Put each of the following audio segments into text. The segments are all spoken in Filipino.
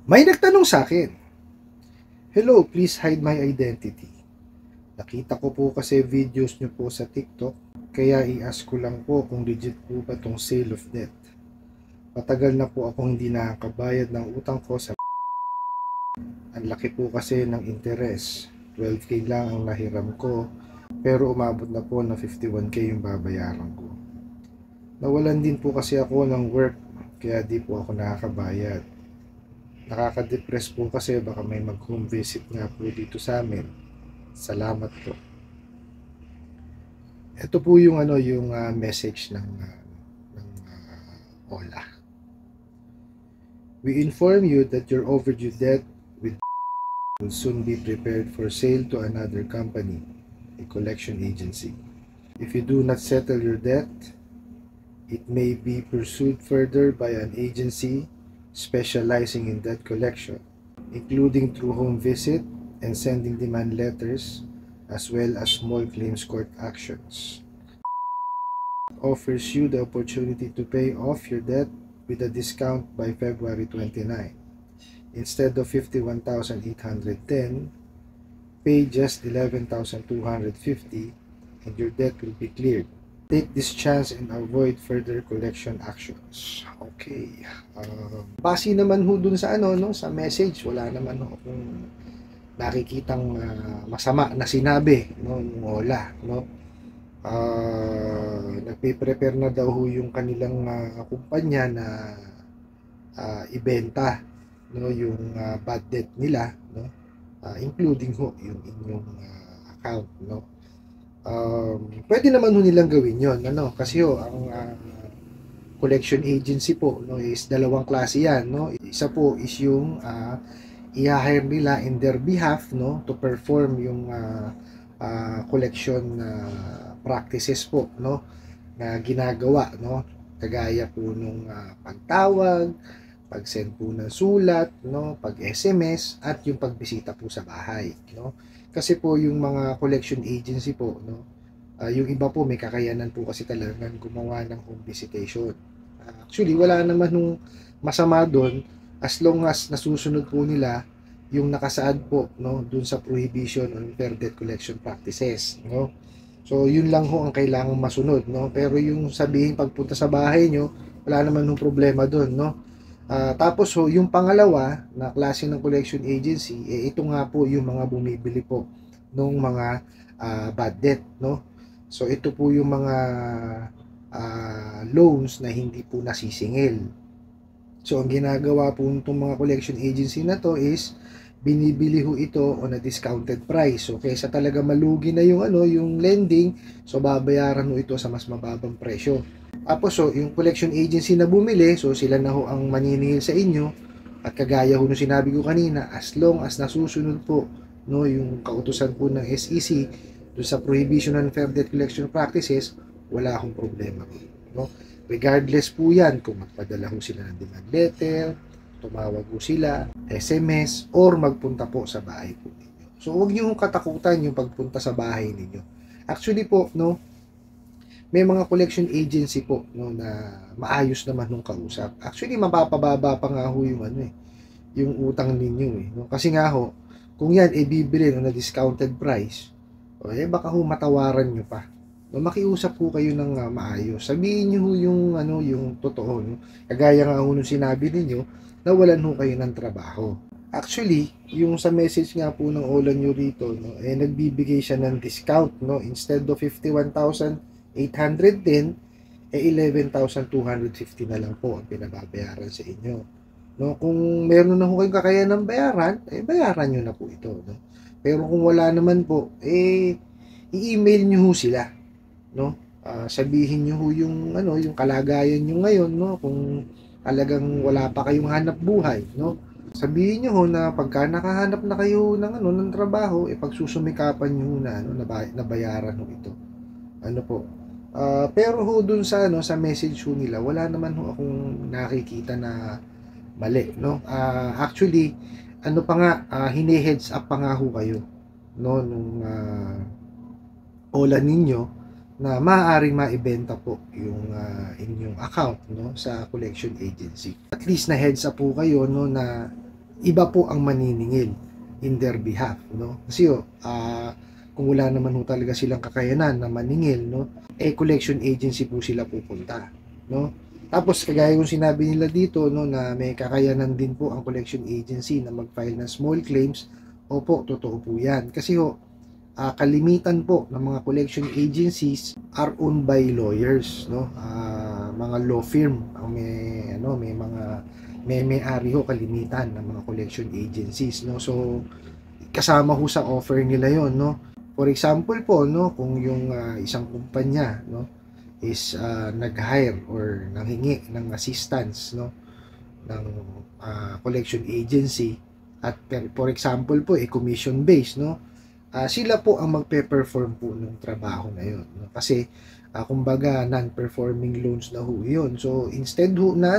May nagtanong sa akin, "Hello, please hide my identity. Nakita ko po kasi videos nyo po sa TikTok, kaya i-ask ko lang po kung legit po ba tong sale of debt. Matagal na po akong hindi nakakabayad ng utang ko sa ang laki po kasi ng interes. 12K lang ang nahiram ko, pero umabot na po na 51K yung babayaran ko. Nawalan din po kasi ako ng work, kaya di po ako nakakabayad. Nakaka-depress po kasi baka may mag-home visit nga po dito sa amin. Salamat po." Ito po yung message ng Ola. "We inform you that your overdue debt with will soon be prepared for sale to another company, a collection agency. If you do not settle your debt, it may be pursued further by an agency specializing in debt collection, including through home visit and sending demand letters, as well as small claims court actions. Offers you the opportunity to pay off your debt with a discount by February 29. Instead of 51,810, pay just 11,250 and your debt will be cleared. Take this chance and avoid further collection actions." Okay. Base naman ho dun sa sa message, wala naman ho akong nakikitang masama na sinabi ng Ola, no? Nagpe-prepare na daw ho yung kanilang kumpanya na ibenta yung bad debt nila, no? Including ho yung inyong account, no? Pwede naman ho nilang gawin yon, kasi ho ang collection agency po, no, is dalawang klase yan, no? Isa po is yung i-hire nila in their behalf, no, to perform yung collection practices po, no, na ginagawa, no, kagaya po nung pagtawag, pag-send po ng sulat, no, pag-SMS, at yung pagbisita po sa bahay, no. Kasi po yung mga collection agency po, no, yung iba po may kakayanan po kasi talagang gumawa ng home visitation. Actually, wala naman nung masama doon as long as nasusunod po nila yung nakasaad po, no, dun sa prohibition on fair debt collection practices, no. So yun lang ho ang kailangang masunod, no. Pero yung sabihin pagpunta sa bahay nyo, wala naman nung problema doon, no. Tapos ho, yung pangalawa na klase ng collection agency, ito nga po yung mga bumibili po ng mga bad debt, no. So ito po yung mga loans na hindi po nasisingil. So ang ginagawa po itong mga collection agency na to is binibili ho ito on a discounted price. So kaysa talaga malugi na yung yung lending, so babayaran ho ito sa mas mababang presyo. Tapos so yung collection agency na bumili, so sila na ho ang maniningil sa inyo, at kagaya ho nung sinabi ko kanina, as long as nasusunod po, no, yung kautusan po ng SEC doon sa prohibition on fair debt collection practices, wala akong problema, no. Regardless po yan kung magpadala ho sila ng demand letter, tumawag po sila, SMS, or magpunta po sa bahay po ninyo. So huwag niyo katakutan yung pagpunta sa bahay ninyo. Actually po, no, may mga collection agency po, no, na maayos naman nung kausap. Actually, mapapababa pa nga ho yung yung utang ninyo, no? Kasi nga ho, kung yan bibili na discounted price, baka ho matawaran nyo pa. No, makiusap po kayo ng maayos. Sabihin niyo ho yung yung totoo, no? Kagaya nga ho nung sinabi ninyo, nawalan ho kayo ng trabaho. Actually, yung sa message nga po ng Ola nyo rito, no, nagbibigay siya ng discount, no, instead of 51,810, 11,250 na lang po ang pinababayaran sa inyo, no. Kung meron na ho kayong kakayanan ng bayaran, bayaran nyo na po ito, no. Pero kung wala naman po, i-email nyo ho sila, no. Sabihin nyo ho yung yung kalagayan nyo ngayon, no, kung talagang wala pa kayong hanap buhay, no. Sabihin nyo ho na pagka nakahanap na kayo ng trabaho, pagsusumikapan nyo na na bayaran ho ito. Po. Pero ho dun sa sa message ho nila, wala naman ho akong nakikita na mali, no. Actually, pa nga, hine-heads up pa nga ho kayo, no, nung Ola ninyo na maaaring maibenta po yung inyong account, no, sa collection agency. At least na heads up po kayo, no, na iba po ang maniningil in their behalf, no? Kasi kung wala naman ho talaga silang kakayanan na maningil, no? Collection agency po sila pupunta, no? Tapos kagaya yung sinabi nila dito, no, na may kakayanan din po ang collection agency na mag-file ng small claims. Opo, totoo po 'yan. Kasi kalimitan po ng mga collection agencies are owned by lawyers, no? Mga law firm ang may-ari ho kalimitan ng mga collection agencies, no? So kasama ho sa offer nila 'yon, no? For example po, no, kung yung isang kumpanya, no, is nag-hire or nanghingi ng assistance, no, ng collection agency at for example po commission based, no, sila po ang magpe-perform po ng trabaho na 'yon, no? Kasi kumbaga non-performing loans na ho 'yon. So instead ho na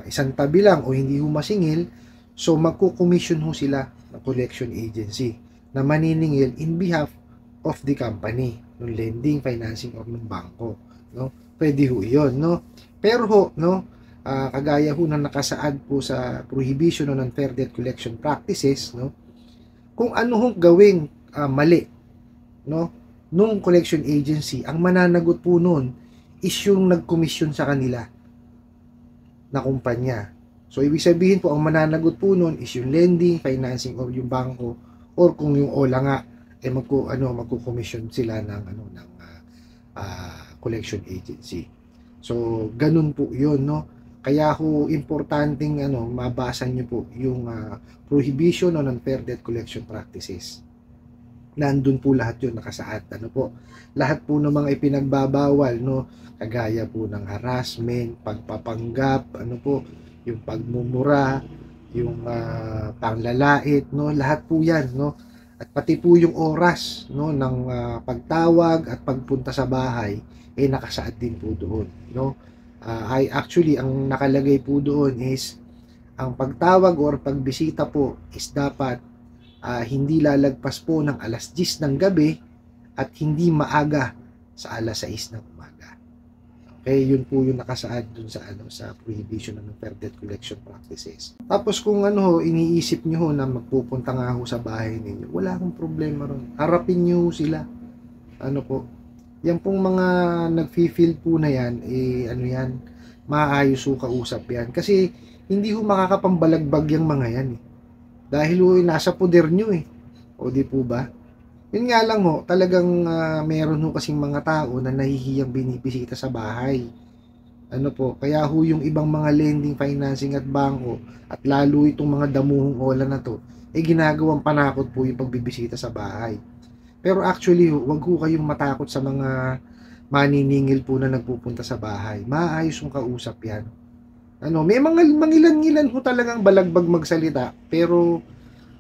isang tabi lang o hindi ho masingil, so magko-commission ho sila ng collection agency na maniningil in behalf of the company, ng lending, financing or ng bangko, no? Pwede ho 'yon, no? Pero ho, no, kagaya ho na nakasaad po sa prohibition on unfair debt collection practices, no? Kung ano hong gawing mali, no, nung collection agency, ang mananagot po noon is yung nag-commission sa kanila na kumpanya. So ibig sabihin po ang mananagot po noon is yung lending, financing or yung bangko, or kung yung OLA nga magko-commission sila ng collection agency. So ganun po 'yun, no. Kaya ho importanteng mabasa niyo po yung prohibition on unfair debt collection practices. Nandun po lahat 'yun nakasaad, lahat po ng mga ipinagbabawal, no, kagaya po ng harassment, pagpapanggap, yung pagmumura, yung panglalait, no, lahat po 'yan, no. At pati po yung oras, no, ng pagtawag at pagpunta sa bahay nakasaad din po doon, no. Actually ang nakalagay po doon is ang pagtawag or pagbisita po is dapat hindi lalagpas po ng alas 10 ng gabi at hindi maaga sa alas 6 ng umaga. Okay, yun po yung nakasaad dun sa prohibition ng unfair debt collection practices. Tapos kung iniisip niyo na magpupunta nga ho sa bahay ninyo, wala akong problema ron. Harapin niyo sila. Yan pong mga nag-feel po na yan, maayos ho kausap yan. Kasi hindi ho makakapambalagbag yung mga yan Dahil ho nasa poder nyo O di po ba? Yun nga lang talagang meron ho kasing mga tao na nahihiyang binibisita sa bahay. Kaya ho yung ibang mga lending, financing at bangko at lalo itong mga damuhong OLA na to, ginagawang panakot po yung pagbibisita sa bahay. Pero actually, wag ho kayong matakot sa mga maniningil po na nagpupunta sa bahay. Maayos yung kausap yan. May mga mangilan-ngilan ho talagang balagbag magsalita, pero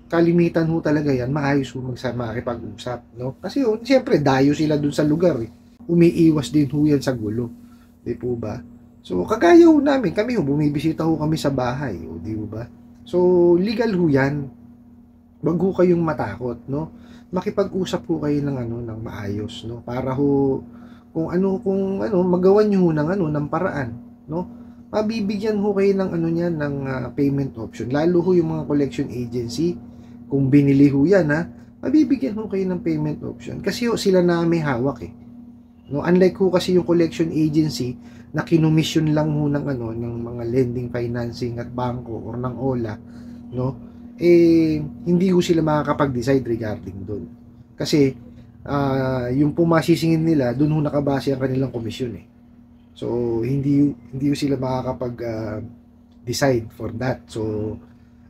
kalimitan ho talaga yan, maayos ho makipag-usap, no? Kasi siyempre, dayo sila dun sa lugar Umiiwas din ho yan sa gulo. Di po ba? So, kagaya ho namin, kami bumibisita ho kami sa bahay, di po ba? So, legal ho yan. Wag ho kayong matakot, no? Makipag-usap ho kayo ng maayos, no? Para ho kung magawan niyo ho ng paraan, no? Mabibigyan ho kayo ng ng payment option. Lalo ho yung mga collection agency, kung binili ho yan mabibigyan ho kayo ng payment option. Kasi sila na may hawak No, unlike ho kasi yung collection agency na kinumission lang ho ng mga lending, financing at bangko or ng OLA, no? Hindi ho sila makakapag-decide regarding doon. Kasi yung pumasisingin nila, doon ho nakabase ang kanilang komisyon So hindi ho sila makakapag-decide for that. So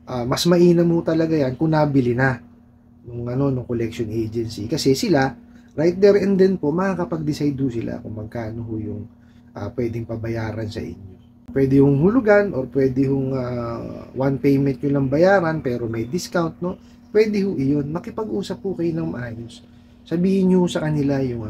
mas mainam ho talaga yan kung nabili na nung collection agency, kasi sila right there and then po makakapag-decide ho sila kung magkano ho yung pwedeng pabayaran sa inyo. Pwede hong hulugan or pwede hong one payment nyo lang bayaran pero may discount, no? Pwede ho iyon. Makipag-usap po kayo ng maayos. Sabihin nyo sa kanila yung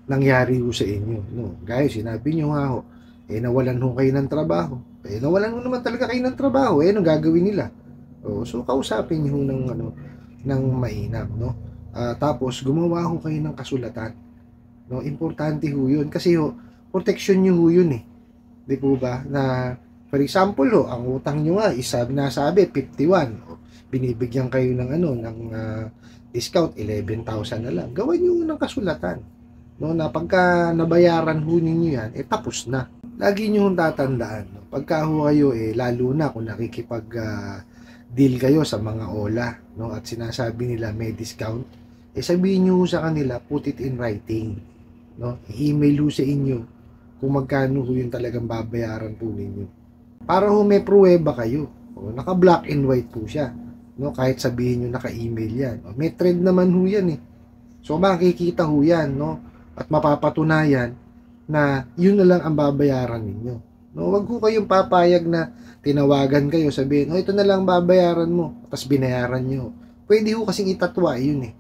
nangyari ho sa inyo, no? Gaya sinabi nyo nga nawalan ho kayo ng trabaho. Nawalan ho naman talaga kayo ng trabaho. Anong gagawin nila? So kausapin nyo ng mainam, no? Tapos gumawa ho kayo ng kasulatan. No, importante ho 'yun kasi protection nyo ho 'yun Di po ba? Na For example, ho, ang utang nyo nga is nasabi 51. O, binibigyan kayo ng discount 11,000 na lang. Gawan nyo ng kasulatan. No, na pagka nabayaran ho ninyo yan, tapos na. Lagi nyo tatandaan. No? Pagka ho kayo, lalo na kung nakikipag deal kayo sa mga OLA, no? At sinasabi nila may discount, sabihin nyo sa kanila, put it in writing. No? I-email ho sa inyo kung magkano ho yung talagang babayaran po ninyo. Para ho may pruweba kayo. O, naka-black and white po siya. No? Kahit sabihin nyo naka-email yan. O, may thread naman ho yan So makikita ho yan, no? At mapapatunayan na yun na lang ang babayaran ninyo. No, wag ko kayong papayag na tinawagan kayo, sabihin, ito na lang babayaran mo, tapos binayaran nyo. Pwede ho kasing itatwa yun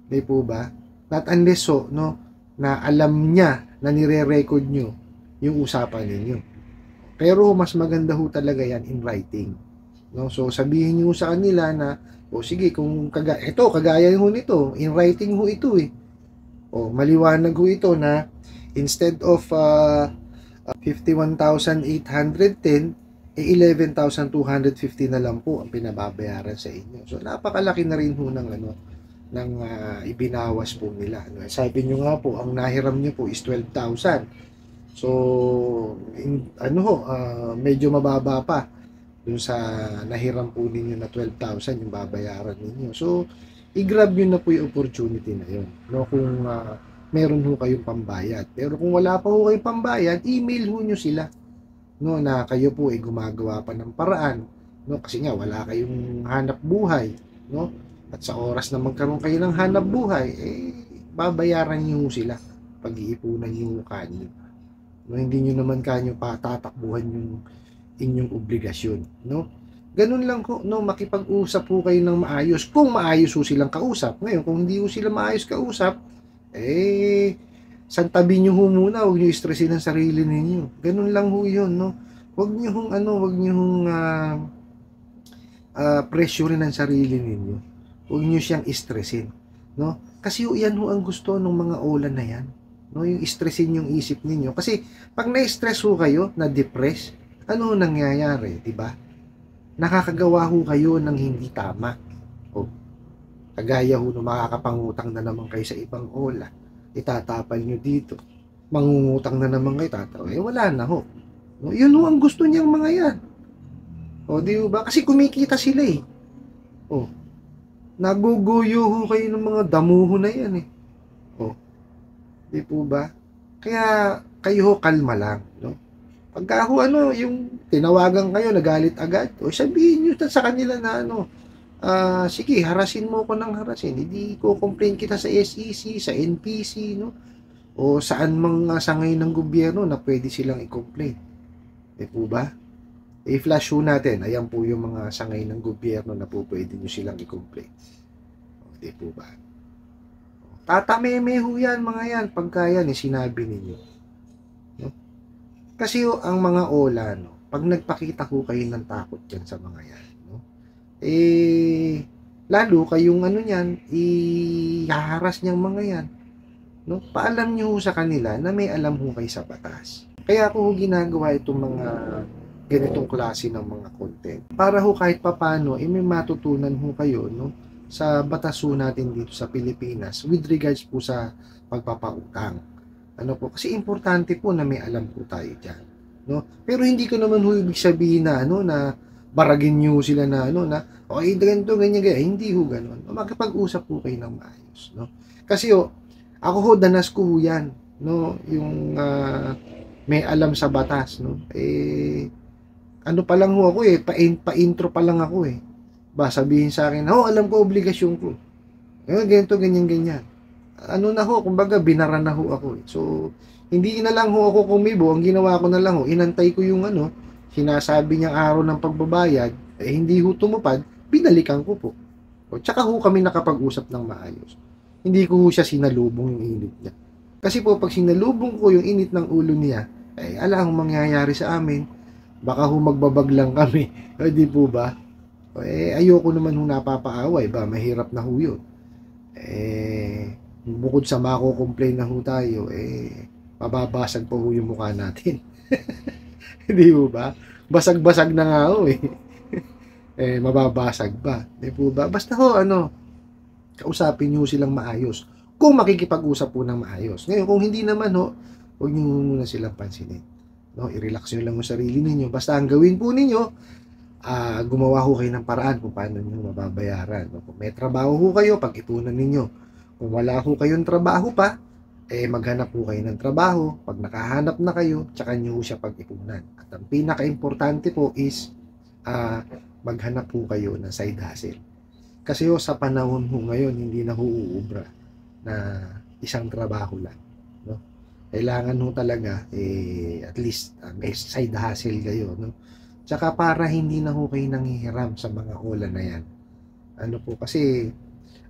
Di po ba? Not unless no, na alam niya na nire-record nyo yung usapan ninyo. Pero mas maganda ho talaga yan in writing. No? So sabihin nyo sa kanila na, sige, kung kagaya ho nito, in writing ho ito maliwanag ho ito na instead of 51,810, 11,250 na lang po ang pinababayaran sa inyo. So napakalaki na rin ho ng ibinawas po nila. Sabi nyo nga po, ang nahiram nyo po is 12,000. So medyo mababa pa dun sa nahiram po ninyo na 12,000 yung babayaran ninyo. So i-grab nyo na po yung opportunity na yun. No? Kung meron ho kayong pambayad. Pero kung wala pa ho kayong pambayad, email ho nyo sila. No? Na kayo po gumagawa pa ng paraan. No? Kasi nga, wala kayong hanap buhay. No? At sa oras na magkaroon kayo ng hanap buhay, babayaran nyo sila. Pag-iipunan nyo kanyo. No? Hindi nyo naman kanyo patatakbuhan yung inyong obligasyon. No? Ganun lang ko, no, makipag-usap po kayo ng maayos. Kung maayos ho silang kausap. Ngayon, kung hindi ho sila maayos kausap, santabi nyo ho muna, huwag nyo stressin ang sarili ninyo. Ganun lang ho yun, no. Huwag nyo hong pressurein ang sarili ninyo. Huwag nyo siyang stressin, no. Kasi yan ho ang gusto ng mga OLA na yan. No, yung stressin yung isip ninyo. Kasi pag na-stress ho kayo, na-depress, ano nangyayari, di ba? Nakakagawa ho kayo ng hindi tama. Kagaya ho no, makakapangutang na naman kayo sa ibang OLA. Itatapal nyo dito. Mangungutang na naman kayo, wala na ho. No, yun ho ang gusto niyang mga yan. Di ba? Kasi kumikita sila naguguyo ho kayo ng mga damuho na yan di po ba? Kaya kayo ho kalma lang, no? Pagka yung tinawagan kayo, nagalit agad, sabihin nyo sa kanila na sige, harasin mo ko ng harasin. Hindi ko complain kita sa SEC, sa NPC, no? O saan mga sangay ng gobyerno na pwede silang i-complain. Po ba? I-flash ho natin. Ayan po yung mga sangay ng gobyerno na po pwede nyo silang i-complain. Di po ba? Tatameme ho yan, mga yan. Pagka yan, sinabi ninyo. No? Kasi ang mga OLA, no, pag nagpakita ko kayo ng takot yan sa mga yan, no, lalo kayong ihaharas niyang mga yan, no, paalam niyo sa kanila na may alam ho kayo sa batas. Kaya ako ginagawa itong mga ganitong klase ng mga content. Para ho kahit papano, may matutunan ho kayo, no, sa batas ho natin dito sa Pilipinas with regards po sa pagpapautang. Kasi importante po na may alam po tayo dyan. No? Pero hindi ko naman ho ibig sabihin na, na baragin nyo sila na, ganito, ganyan. Hindi ho ganun. Makipag-usap po kayo ng maayos. No? Kasi ako ho, danas ko ho yan. No? Yung may alam sa batas. No? Pa lang ho ako pa-intro pa lang ako sabihin sa akin, alam ko obligasyon ko. Ganito, ganyan. Kumbaga, binara na ho ako. So, hindi na lang ho ako kumibo. Ang ginawa ko na lang inantay ko yung sinasabi niyang araw ng pagbabayad, hindi ho tumupad, binalikan ko po. Tsaka ho kami nakapag-usap ng maayos. Hindi ko ho siya sinalubong yung init niya. Kasi po, pag sinalubong ko yung init ng ulo niya, ala ang mangyayari sa amin. Baka ho magbabag lang kami. Di po ba? Ayoko naman ho napapaaway ba? Mahirap na ho yun. Bukod sa mako-complain na ho tayo, mababasag pa ho yung mukha natin. Di po ba? Basag-basag na nga ho eh. Mababasag ba? Di po ba? Basta ho, kausapin nyo silang maayos. Kung makikipag-usap po ng maayos. Ngayon, kung hindi naman ho, huwag nyo muna silang pansinin. No, i-relax nyo lang yung sarili ninyo. Basta ang gawin po ninyo, gumawa ho kayo ng paraan kung paano nyo mababayaran. No? Kung may trabaho ho kayo, pag-ipunan ninyo. Kung wala ho kayong trabaho pa, maghanap po kayo ng trabaho. Pag nakahanap na kayo, tsaka nyo siya pag-ipunan. At ang pinaka-importante po is, maghanap po kayo ng side hustle. Kasi ho, sa panahon ho ngayon, hindi na ho uubra na isang trabaho lang. No? Kailangan ho talaga, at least, may side hustle kayo. No? Tsaka para hindi na ho kayo nanghihiram sa mga ola na yan. Kasi,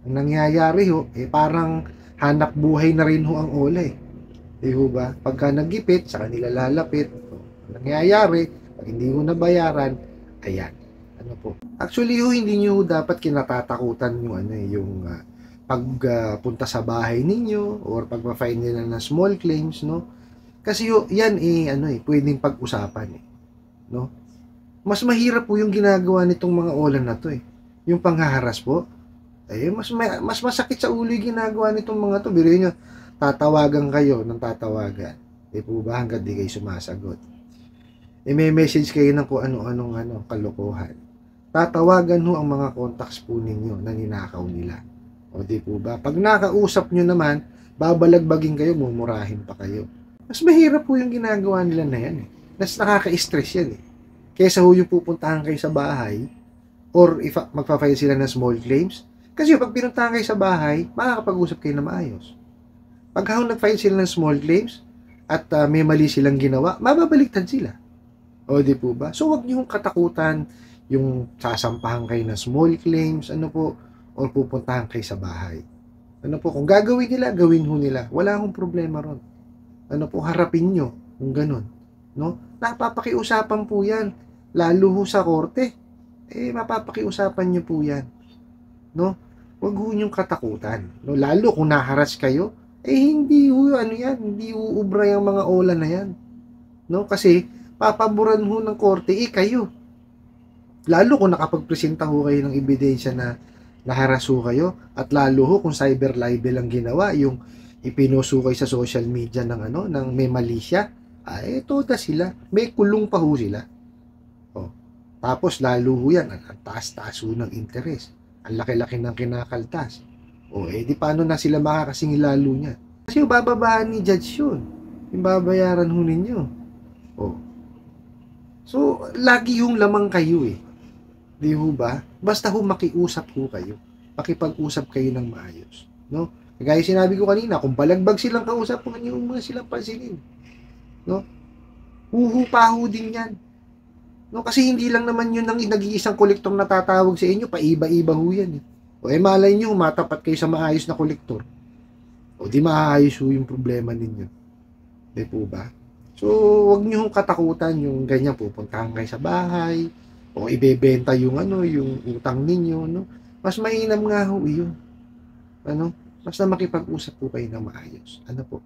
ang nangyayari ho, parang hanap buhay na rin ho ang ola eh. Di ho ba? Pagka nagipit, sa kanila lalapit. Ang nangyayari, pag hindi ho nabayaran, ayan. Actually ho, hindi nyo dapat kinatatakutan yung pagpunta sa bahay ninyo or pagpa-file nila ng small claims, no? Kasi ho, yan pwedeng pag-usapan no? Mas mahirap po yung ginagawa nitong mga olan na to Yung panghaharas po. Mas masakit sa ulo yung ginagawa nitong mga to. Biruin nyo, tatawagan kayo ng tatawagan. Po ba hanggang di kayo sumasagot? May message kayo ng kung ano-anong kalokohan. Tatawagan ho ang mga contacts po ninyo na ninakaw nila. O di po ba? Pag nakausap nyo naman, babalagbagin kayo, mumurahin pa kayo. Mas mahirap po yung ginagawa nila na yan Mas nakaka-stress yan Kesa ho yung pupuntahan kayo sa bahay or if magpa-file sila ng small claims. Kasi pag pinuntahan kayo sa bahay, makakapag-usap kayo na maayos. Pag nag-file sila ng small claims at may mali silang ginawa, mababaliktad sila. O di po ba? So wag niyo katakutan yung sasampahan kayo ng small claims, or pupuntahan kayo sa bahay. Kung gagawin nila, gawin ho nila. Wala akong problema ron. Harapin nyo, kung ganun. No? Napapakiusapan po yan. Lalo ho sa korte. Mapapakiusapan nyo po yan. No? Wag ho nyong katakutan. No? Lalo kung naharas kayo, hindi ho, hindi uubra yung mga ola na yan. No? Kasi, papaboran ho ng korte, kayo. Lalo kung nakapagpresenta ho kayo ng ebidensya na naharas ho kayo, at lalo ho kung cyber libel ang ginawa, yung ipinuso kayo sa social media ng may mali siya, toda sila. May kulong pa ho sila. Tapos lalo ho yan, ang taas-taas ho ng interest. Ang laki-laki ng kinakaltas. Di paano na sila makakasingil lalo niya? Kasi bababaan ni judge yun. Yung babayaran ho ninyo. So, lagi yung lamang kayo Di ho ba? Basta ho makiusap ho kayo. Pakipag-usap kayo ng maayos. No? Kagaya sinabi ko kanina, kung balagbag silang kausap, huwag niyo muna silang pansinin. No? Huhupa ho din yan. No? Kasi hindi lang naman yun ang nag-iisang kolektor na tatawag sa inyo, paiba-iba ho yan malay nyo, matapat kayo sa maayos na kolektor. Di maayos ho yung problema ninyo. Di po ba? So, wag niyo katakutan yung ganyan, pupuntahan kayo sa bahay, o ibebenta yung yung utang ninyo, no? Mas mainam nga ho yun. Basta makipag-usap po kayo ng maayos. Po?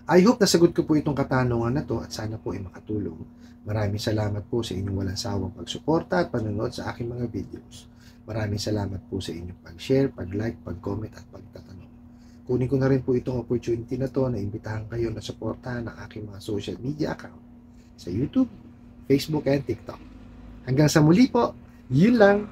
I hope nasagot ko po itong katanungan na to at sana po ay makatulong. Maraming salamat po sa inyong walang sawang pagsuporta at panonood sa aking mga videos. Maraming salamat po sa inyong pag-share, pag-like, pag-comment at pagtatanong. Kunin ko na rin po itong opportunity na to na imbitahan kayo na suportahan ang aking mga social media account sa YouTube, Facebook, and TikTok. Hanggang sa muli po, yun lang.